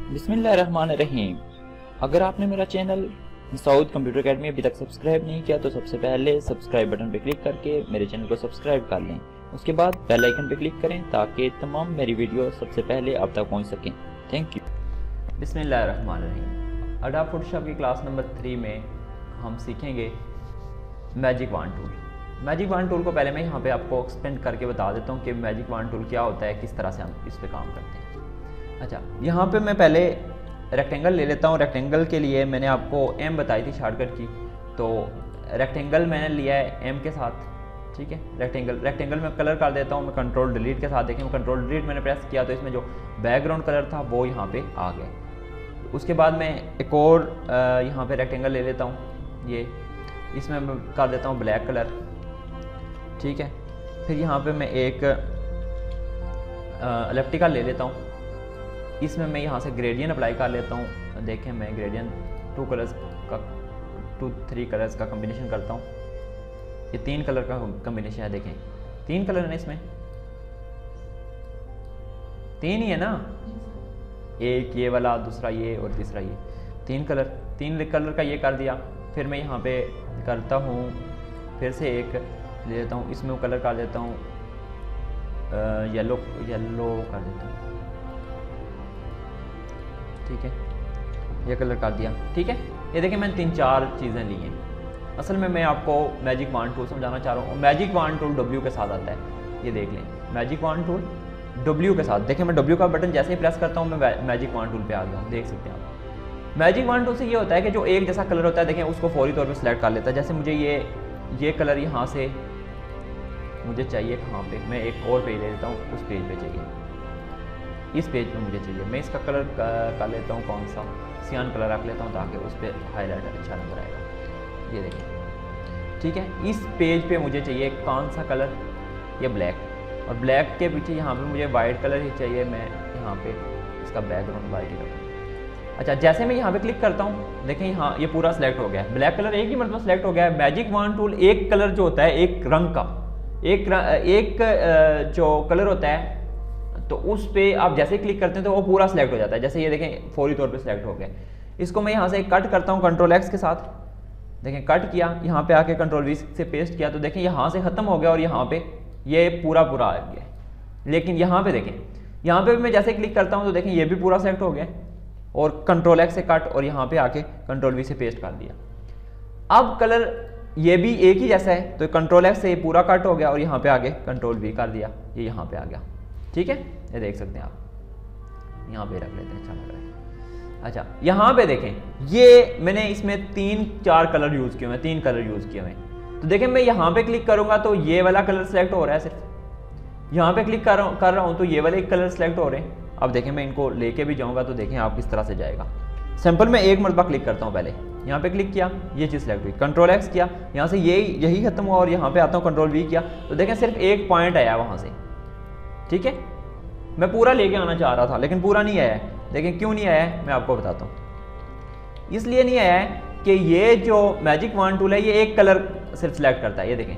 बिस्मिल्लाहिर्रहमानिर्रहीम। अगर आपने मेरा चैनल सऊद कंप्यूटर अकेडमी अभी तक सब्सक्राइब नहीं किया तो सबसे पहले सब्सक्राइब बटन पर क्लिक करके मेरे चैनल को सब्सक्राइब कर लें। उसके बाद बेल आइकन पर क्लिक करें ताकि तमाम मेरी वीडियो सबसे पहले आप तक पहुंच सकें। Thank you. बिस्मिल्लाहिर्रहमानिर्रहीम। अडोब फोटोशॉप की क्लास नंबर 3 में हम सीखेंगे मैजिक वांड टूल। मैजिक वांड टूल को पहले मैं यहाँ पे आपको एक्सप्लेन करके बता देता हूँ कि मैजिक वांड टूल क्या होता है, किस तरह से हम इस पे काम करते हैं। अच्छा, यहाँ पे मैं पहले रेक्टेंगल ले लेता हूँ। रेक्टेंगल के लिए मैंने आपको एम बताई थी शॉर्टकट की, तो रेक्टेंगल मैंने लिया है एम के साथ। ठीक है, रेक्टेंगल में कलर कर देता हूँ मैं कंट्रोल डिलीट के साथ। देखें, कंट्रोल डिलीट मैंने प्रेस किया तो इसमें जो बैकग्राउंड कलर था वो यहाँ पे आ गया। उसके बाद मैं एक और यहाँ पे रेक्टेंगल ले लेता हूँ, ये इसमें मैं कर देता हूँ ब्लैक कलर। ठीक है, फिर यहाँ पे मैं एक एलिप्टिकल ले लेता हूँ, इसमें मैं यहाँ से ग्रेडियंट अप्लाई कर लेता हूँ। देखें, मैं ग्रेडियंट 2-3 कलर्स का कम्बिनेशन करता हूँ। ये 3 कलर का कम्बिनेशन है। देखें, 3 कलर है ना, इसमें 3 ही है ना, एक ये वाला, दूसरा ये और तीसरा ये। 3 कलर का ये कर दिया। फिर मैं यहाँ पे करता हूँ, फिर से एक ले लेता हूँ, इसमें कलर कर देता हूँ येलो कर देता हूँ। ठीक है, ये कलर कर दिया। ठीक है, ये देखिए मैंने 3-4 चीज़ें ली हैं। असल में मैं आपको मैजिक वांड टूल समझाना चाह रहा हूँ। मैजिक वांड टूल W के साथ आता है, ये देख लें। मैजिक वांड टूल W के साथ, देखें मैं W का बटन जैसे ही प्रेस करता हूँ मैं मैजिक वांड टूल पे आ गया हूँ, देख सकते हैं आप। मैजिक वांड टूल से ये होता है कि जो एक जैसा कलर होता है, देखें उसको फौरी तौर पर सिलेक्ट कर लेता है। जैसे मुझे ये कलर यहाँ से मुझे चाहिए, कहाँ पे, मैं एक और पेज ले लेता हूँ, उस पेज पे चाहिए, इस पेज पे मुझे चाहिए। मैं इसका कलर कर लेता हूँ, कौन सा, सियान कलर रख लेता हूँ ताकि उस पर हाईलाइटर अच्छा नजर आएगा। ये देखिए, ठीक है, इस पेज पे मुझे चाहिए कौन सा कलर, ये ब्लैक, और ब्लैक के पीछे यहाँ पे मुझे वाइट कलर ही चाहिए। मैं यहाँ पे इसका बैकग्राउंड वाइट ही रखूँ। अच्छा, जैसे मैं यहाँ पे क्लिक करता हूँ, देखें यहाँ ये पूरा सेलेक्ट हो गया है। ब्लैक कलर एक ही मतलब सेलेक्ट हो गया है। मैजिक वांड टूल एक कलर जो होता है, एक रंग का एक जो कलर होता है, तो उस पे आप जैसे क्लिक करते हैं तो वो पूरा सिलेक्ट हो जाता है। जैसे ये देखें फौरी तौर पे सिलेक्ट हो गया। इसको मैं यहाँ से कट करता हूँ कंट्रोल X के साथ। देखें कट किया, यहाँ पे आके कंट्रोल V से पेस्ट किया तो देखें यहाँ से ख़त्म हो गया और यहाँ पे ये पूरा आ गया। लेकिन यहाँ पे देखें, यहाँ पे मैं जैसे क्लिक करता हूँ तो देखें ये भी पूरा सेलेक्ट हो गया और कंट्रोल X से कट और यहाँ पे आके कंट्रोल V से पेस्ट कर दिया। अब कलर ये भी एक ही जैसा है तो कंट्रोल X से ये पूरा कट हो गया और यहाँ पे आगे कंट्रोल V कर दिया, ये यहाँ पे आ गया। ठीक है, ये देख सकते हैं आप, यहाँ पे रख लेते हैं, अच्छा लग रहा है। अच्छा, यहाँ पे देखें, ये मैंने इसमें 3-4 कलर यूज़ किए हुए हैं, 3 कलर यूज़ किए हुए हैं। तो देखें मैं यहाँ पे क्लिक करूँगा तो ये वाला कलर सेलेक्ट हो रहा है, सिर्फ यहाँ पे क्लिक कर रहा हूँ तो ये वाले कलर सेलेक्ट हो रहे हैं। अब देखें मैं इनको लेके भी जाऊँगा तो देखें आप किस तरह से जाएगा। सिंपल मैं एक मरतबा क्लिक करता हूँ, पहले यहाँ पे क्लिक किया, ये चीज़ सेलेक्ट हुई, कंट्रोल X किया, यहाँ से यही खत्म हुआ और यहाँ पे आता हूँ कंट्रोल V किया तो देखें सिर्फ एक पॉइंट आया वहाँ से। ठीक है, मैं पूरा लेके आना चाह रहा था लेकिन पूरा नहीं आया है। देखें क्यों नहीं आया है, मैं आपको बताता हूँ। इसलिए नहीं आया है कि ये जो मैजिक वांड टूल है ये एक कलर सिर्फ सेलेक्ट करता है। ये देखें,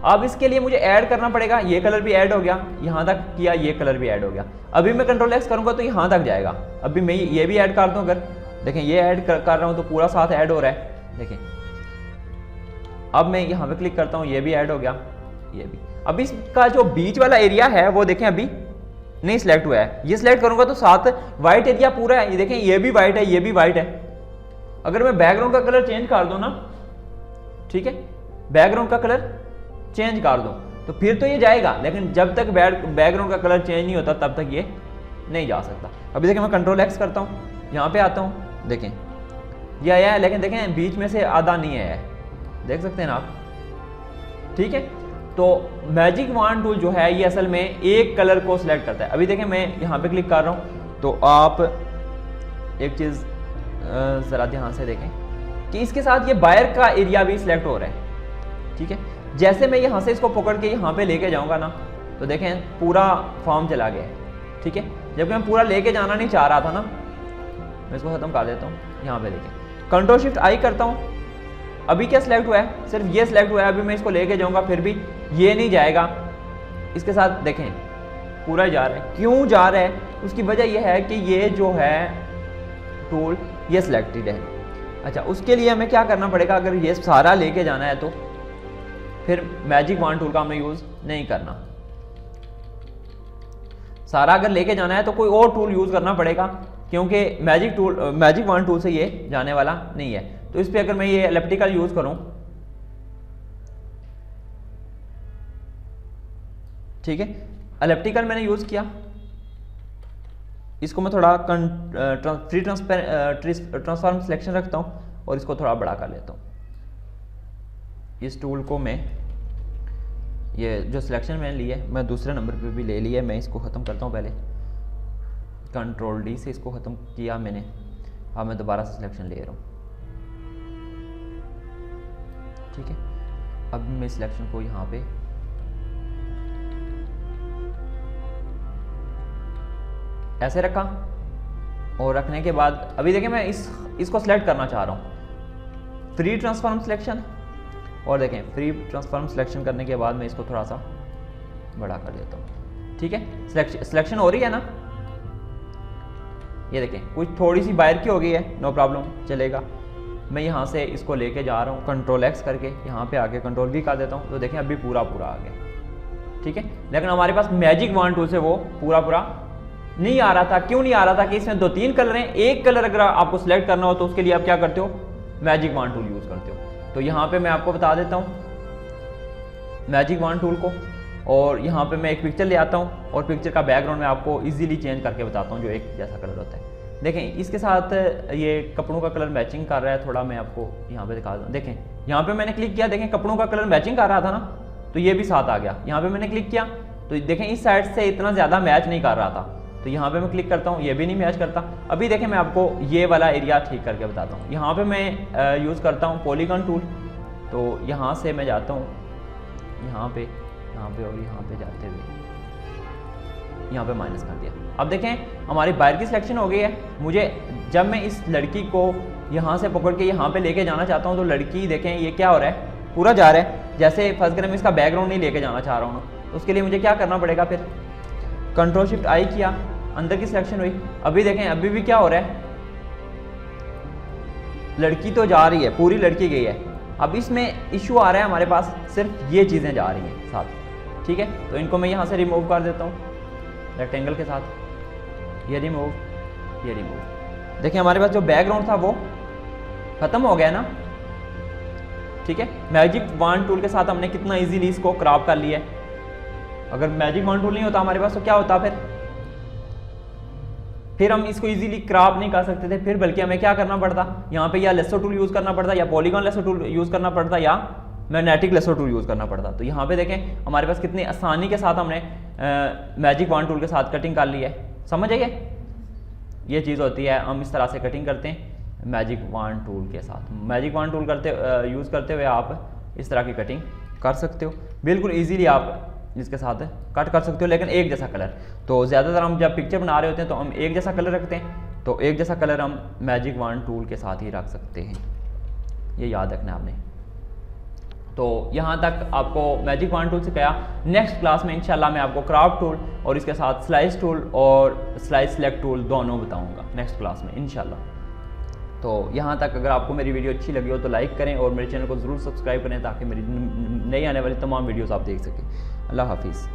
अब इसके लिए मुझे ऐड करना पड़ेगा। ये कलर भी ऐड हो गया, यहाँ तक किया, ये कलर भी ऐड हो गया। अभी मैं कंट्रोल X करूँगा तो यहाँ तक जाएगा। अभी मैं ये भी ऐड कर दूँ, अगर देखें ये ऐड कर रहा हूँ तो पूरा साथ ऐड हो रहा है। देखें अब मैं यहाँ पे क्लिक करता हूँ, ये भी ऐड हो गया, ये भी। अभी इसका जो बीच वाला एरिया है वो देखें अभी नहीं सिलेक्ट हुआ है। ये सिलेक्ट करूंगा तो साथ व्हाइट एरिया पूरा है। ये देखें ये भी व्हाइट है, ये भी व्हाइट है। अगर मैं बैकग्राउंड का कलर चेंज कर दूं ना, ठीक है, बैकग्राउंड का कलर चेंज कर दूं तो फिर तो ये जाएगा, लेकिन जब तक बैकग्राउंड का कलर चेंज नहीं होता तब तक ये नहीं जा सकता। अभी देखें मैं कंट्रोल X करता हूँ, यहाँ पे आता हूँ, देखें ये आया है, लेकिन देखें बीच में से आधा नहीं आया है, देख सकते हैं आप। ठीक है, तो मैजिक वांड टूल जो है ये असल में एक कलर को सिलेक्ट करता है। अभी देखें मैं यहाँ पे क्लिक कर रहा हूँ तो आप एक चीज़ ज़रा ध्यान से देखें कि इसके साथ ये बाहर का एरिया भी सिलेक्ट हो रहा है। ठीक है, जैसे मैं यहाँ से इसको पकड़ के यहाँ पे लेके जाऊँगा ना तो देखें पूरा फॉर्म चला गया है। ठीक है, जबकि मैं पूरा लेके जाना नहीं चाह रहा था ना, मैं इसको ख़त्म कर देता हूँ। यहाँ पे देखें कंट्रोल शिफ्ट आई करता हूँ, अभी क्या सिलेक्ट हुआ है, सिर्फ ये सिलेक्ट हुआ है। अभी मैं इसको लेके जाऊँगा फिर भी ये नहीं जाएगा। इसके साथ देखें पूरा जा रहा है। क्यों जा रहा है? उसकी वजह यह है कि ये जो है टूल ये सिलेक्टेड है। अच्छा, उसके लिए हमें क्या करना पड़ेगा, अगर ये सारा लेके जाना है तो फिर मैजिक वॉन्ड टूल का हमें यूज़ नहीं करना। सारा अगर लेके जाना है तो कोई और टूल यूज़ करना पड़ेगा, क्योंकि मैजिक वॉन्ड टूल से ये जाने वाला नहीं है। तो इस पर अगर मैं ये एलिप्टिकल यूज़ करूं, ठीक है, एलिप्टिकल मैंने यूज़ किया, इसको मैं थोड़ा फ्री ट्रांसफॉर्म सिलेक्शन रखता हूँ और इसको थोड़ा बड़ा कर लेता हूँ। इस टूल को मैं, ये जो सिलेक्शन मैंने ली है मैं दूसरे नंबर पे भी ले लिया है, मैं इसको ख़त्म करता हूँ। पहले कंट्रोल डी से इसको ख़त्म किया मैंने, अब मैं दोबारा से सिलेक्शन ले रहा हूँ, ठीक है। अब मैं सिलेक्शन को यहाँ पे ऐसे रखा और रखने के बाद अभी देखिए मैं इसको सिलेक्ट करना चाह रहा हूँ, फ्री ट्रांसफॉर्म सिलेक्शन, और देखें फ्री ट्रांसफॉर्म सिलेक्शन करने के बाद मैं इसको थोड़ा सा बड़ा कर देता हूँ, ठीक है। सिलेक्शन हो रही है ना, ये देखें कुछ थोड़ी सी बाहर की हो गई है, नो प्रॉब्लम, चलेगा। मैं यहाँ से इसको लेके जा रहा हूँ कंट्रोल एक्स करके, यहाँ पे आके कंट्रोल वी कर देता हूँ, तो देखें अभी पूरा आ गया, ठीक है। लेकिन हमारे पास मैजिक वॉन्ड टूल से वो पूरा नहीं आ रहा था। क्यों नहीं आ रहा था कि इसमें 2-3 कलर हैं, एक कलर अगर आपको सिलेक्ट करना हो तो उसके लिए आप क्या करते हो, मैजिक वॉन्ड टूल यूज़ करते हो। तो यहाँ पे मैं आपको बता देता हूँ मैजिक वॉन्ड टूल को, और यहाँ पे मैं एक पिक्चर ले आता हूँ और पिक्चर का बैकग्राउंड मैं आपको इजीली चेंज करके बताता हूँ, जो एक जैसा कलर होता है। देखें इसके साथ ये कपड़ों का कलर मैचिंग कर रहा है, थोड़ा मैं आपको यहाँ पे दिखा दूँ। देखें यहाँ पे मैंने क्लिक किया, देखें कपड़ों का कलर मैचिंग कर रहा था ना, तो ये भी साथ आ गया। यहाँ पे मैंने क्लिक किया तो देखें इस साइड से इतना ज़्यादा मैच नहीं कर रहा था, तो यहाँ पे मैं क्लिक करता हूँ, ये भी नहीं मैच करता। अभी देखें मैं आपको ये वाला एरिया ठीक करके बताता हूँ। यहाँ पे मैं यूज़ करता हूँ पॉलीगॉन टूल, तो यहाँ से मैं जाता हूँ यहाँ पे और यहाँ पे जाते हुए यहाँ पे माइनस कर दिया। अब देखें हमारी बाहर की सिलेक्शन हो गई है। मुझे जब मैं इस लड़की को यहाँ से पकड़ के यहाँ पे लेके जाना चाहता हूँ, तो लड़की देखें ये क्या हो रहा है, पूरा जा रहा है। जैसे फर्स्ट कर मैं इसका बैकग्राउंड नहीं लेके जाना चाह रहा हूँ, तो उसके लिए मुझे क्या करना पड़ेगा, फिर कंट्रोल शिफ्ट आई किया, अंदर की सिलेक्शन हुई। अभी देखें अभी भी क्या हो रहा है, लड़की तो जा रही है, पूरी लड़की गई है। अब इसमें इशू आ रहा है हमारे पास, सिर्फ ये चीज़ें जा रही हैं साथ, ठीक है। तो इनको मैं यहाँ से रिमूव कर देता हूँ रेक्टेंगल के साथ, ये रिमूव। देखिए हमारे पास जो बैकग्राउंड था वो खत्म हो गया ना, ठीक है। मैजिक वॉन्ड टूल के साथ हमने कितना इजीली इसको क्रॉप कर लिया है। अगर मैजिक वॉन्ड टूल नहीं होता हमारे पास तो क्या होता, फिर हम इसको इजीली क्रॉप नहीं कर सकते थे, फिर बल्कि हमें क्या करना पड़ता, यहाँ पे या लेसो टूल यूज़ करना पड़ता, या पॉलीगॉन लेसो टूल यूज़ करना पड़ता, या मैग्नेटिक लेसो टूल यूज़ करना पड़ता। तो यहाँ पे देखें हमारे पास कितनी आसानी के साथ हमने मैजिक वॉन्ड टूल के साथ कटिंग कर ली है। समझ आइए, ये चीज़ होती है, हम इस तरह से कटिंग करते हैं मैजिक वॉन्ड टूल के साथ। मैजिक वॉन्ड टूल यूज़ करते हुए आप इस तरह की कटिंग कर सकते हो, बिल्कुल ईजीली आप इसके साथ कट कर सकते हो, लेकिन एक जैसा कलर। तो ज़्यादातर हम जब पिक्चर बना रहे होते हैं तो हम एक जैसा कलर रखते हैं, तो एक जैसा कलर हम मैजिक वॉन्ड टूल के साथ ही रख सकते हैं, ये याद रखना आपने। तो यहाँ तक आपको मैजिक वॉन्ड टूल से क्या। नेक्स्ट क्लास में इंशाल्लाह मैं आपको क्राफ्ट टूल और इसके साथ स्लाइस टूल और स्लाइस सेलेक्ट टूल दोनों बताऊँगा नेक्स्ट क्लास में इंशाल्लाह। तो यहाँ तक अगर आपको मेरी वीडियो अच्छी लगी हो तो लाइक करें और मेरे चैनल को ज़रूर सब्सक्राइब करें, ताकि मेरी नई आने वाली तमाम वीडियोस आप देख सकें। अल्लाह हाफिज़।